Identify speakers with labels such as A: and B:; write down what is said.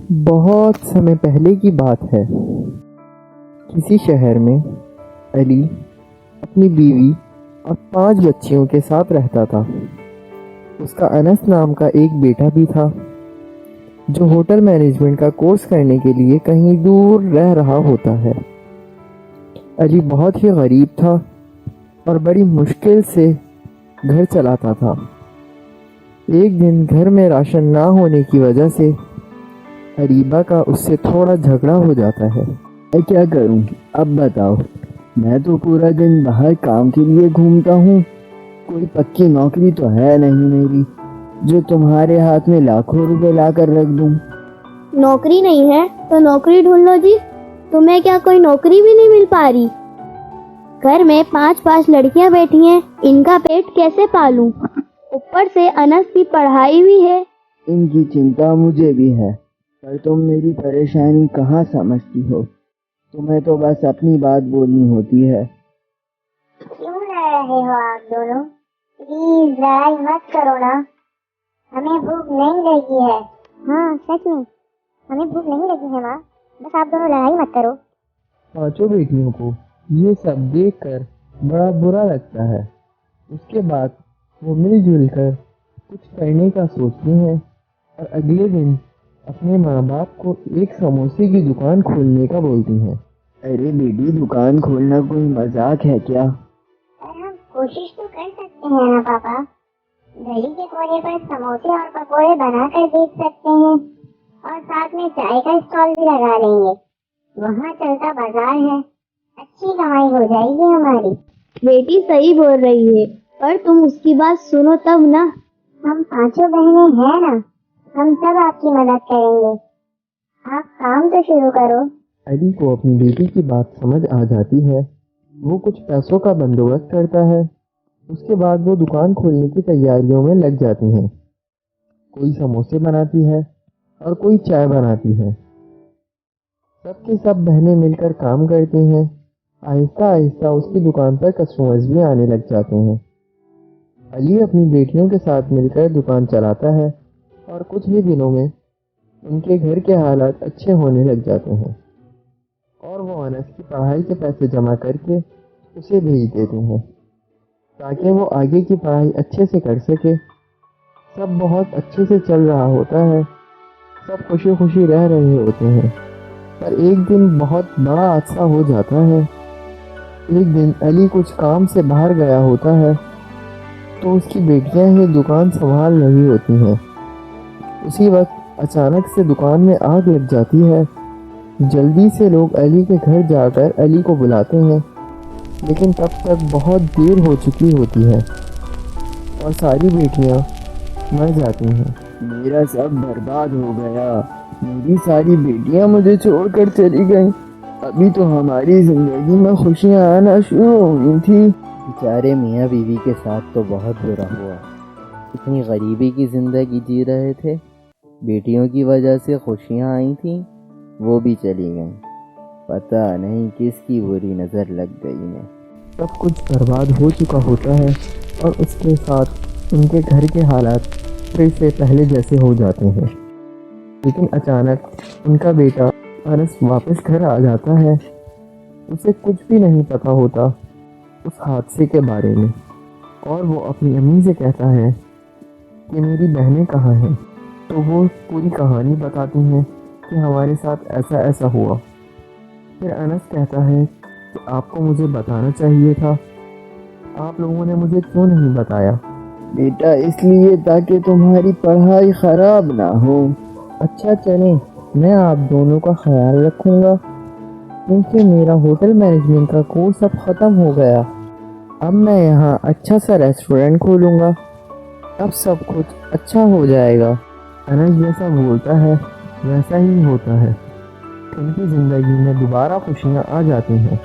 A: بہت سمے پہلے کی بات ہے۔ کسی شہر میں علی اپنی بیوی اور 5 بچیوں کے ساتھ رہتا تھا۔ اس کا انس نام کا ایک بیٹا بھی تھا جو ہوٹل مینجمنٹ کا کورس کرنے کے لیے کہیں دور رہ رہا ہوتا ہے۔ علی بہت ہی غریب تھا اور بڑی مشکل سے گھر چلاتا تھا۔ ایک دن گھر میں راشن نہ ہونے کی وجہ سے اریبہ کا اس سے تھوڑا جھگڑا ہو جاتا ہے۔ میں کیا کروں؟ اب بتاؤ، میں تو پورا دن باہر کام کے لیے گھومتا ہوں، کوئی پکی نوکری تو ہے نہیں میری جو تمہارے ہاتھ میں لاکھوں روپے لا کر رکھ دوں۔
B: نوکری نہیں ہے تو نوکری ڈھونڈ لو جی، تمہیں کیا کوئی نوکری بھی نہیں مل پا رہی؟ گھر میں 5 لڑکیاں بیٹھی ہیں، ان کا پیٹ کیسے پالوں؟ اوپر سے انس کی پڑھائی بھی ہے۔
A: ان کی چنتا مجھے بھی ہے، پر تم میری پریشانی کہاں سمجھتی ہو؟ تمہیں تو بس اپنی بات بولنی ہوتی ہے۔
C: کیوں لڑ رہے ہو آپ دونوں؟ پلیز لڑائی مت کرو نا، ہمیں بھوک نہیں لگی ہے۔ ہاں سچ میں ہمیں بھوک نہیں لگی ہے ماں، بس آپ دونوں لڑائی مت کرو۔
A: 5 بیٹیوں کو یہ سب دیکھ کر بڑا برا لگتا ہے۔ اس کے بعد وہ مل جل کر کچھ کرنے کا سوچتے ہیں اور اگلے دن اپنے ماں باپ کو ایک سموسے کی دکان کھولنے کا بولتی ہیں۔ ارے بیٹی، دکان کھولنا کوئی مذاق ہے کیا؟
C: پر ہم کوشش تو کر سکتے ہیں نا پاپا، گلی کے کونے پر سموسے اور پکوڑے بنا کر بیچ سکتے ہیں اور ساتھ میں چائے کا اسٹال بھی لگا لیں گے، وہاں چلتا بازار ہے، اچھی کمائی ہو جائے گی ہماری۔
B: بیٹی صحیح بول رہی ہے، پر تم اس کی بات سنو تب نا۔
C: ہم 5 بہنیں ہیں نا، ہم سب آپ کی مدد کریں گے، آپ کام تو شروع کرو۔
A: علی کو اپنی بیٹی کی بات سمجھ آ جاتی ہے۔ وہ کچھ پیسوں کا بندوبست کرتا ہے، اس کے بعد وہ دکان کھولنے کی تیاریوں میں لگ جاتی ہیں۔ کوئی سموسے بناتی ہے اور کوئی چائے بناتی ہے۔ سب کی سب بہنیں مل کر کام کرتی ہیں۔ آہستہ آہستہ اس کی دکان پر کسٹمرز بھی آنے لگ جاتے ہیں۔ علی اپنی بیٹیوں کے ساتھ مل کر دکان چلاتا ہے اور کچھ ہی دنوں میں ان کے گھر کے حالات اچھے ہونے لگ جاتے ہیں اور وہ انس کی پڑھائی کے پیسے جمع کر کے اسے بھیج دیتے ہیں تاکہ وہ آگے کی پڑھائی اچھے سے کر سکے۔ سب بہت اچھے سے چل رہا ہوتا ہے، سب خوشی خوشی رہ رہے ہوتے ہیں، پر ایک دن بہت بڑا حادثہ ہو جاتا ہے۔ ایک دن علی کچھ کام سے باہر گیا ہوتا ہے تو اس کی بیٹیاں ہی دکان سنبھال رہی ہوتی ہیں۔ اسی وقت اچانک سے دکان میں آگ لگ جاتی ہے۔ جلدی سے لوگ علی کے گھر جا کر علی کو بلاتے ہیں، لیکن تب تک بہت دیر ہو چکی ہوتی ہے اور ساری بیٹیاں مر جاتی ہیں۔ میرا سب برباد ہو گیا، میری ساری بیٹیاں مجھے چھوڑ کر چلی گئیں، ابھی تو ہماری زندگی میں خوشیاں آنا شروع ہوئی تھی۔ بیچارے میاں بیوی کے ساتھ تو بہت برا ہوا، اتنی غریبی کی زندگی جی رہے تھے، بیٹیوں کی وجہ سے خوشیاں آئی تھیں، وہ بھی چلی گئیں، پتہ نہیں کس کی بری نظر لگ گئی ہے۔ سب کچھ برباد ہو چکا ہوتا ہے اور اس کے ساتھ ان کے گھر کے حالات پھر سے پہلے جیسے ہو جاتے ہیں۔ لیکن اچانک ان کا بیٹا انس واپس گھر آ جاتا ہے۔ اسے کچھ بھی نہیں پتا ہوتا اس حادثے کے بارے میں، اور وہ اپنی امی سے کہتا ہے کہ میری بہنیں کہاں ہیں، تو وہ پوری کہانی بتاتی ہیں کہ ہمارے ساتھ ایسا ایسا ہوا۔ پھر انس کہتا ہے کہ آپ کو مجھے بتانا چاہیے تھا، آپ لوگوں نے مجھے کیوں نہیں بتایا؟ بیٹا اس لیے تاکہ تمہاری پڑھائی خراب نہ ہو۔ اچھا چلیں، میں آپ دونوں کا خیال رکھوں گا، کیونکہ میرا ہوٹل مینجمنٹ کا کورس اب ختم ہو گیا، اب میں یہاں اچھا سا ریسٹورینٹ کھولوں گا، اب سب کچھ اچھا ہو جائے گا۔ انس جیسا بولتا ہے ویسا ہی ہوتا ہے، ان کی زندگی میں دوبارہ خوشیاں آ جاتی ہیں۔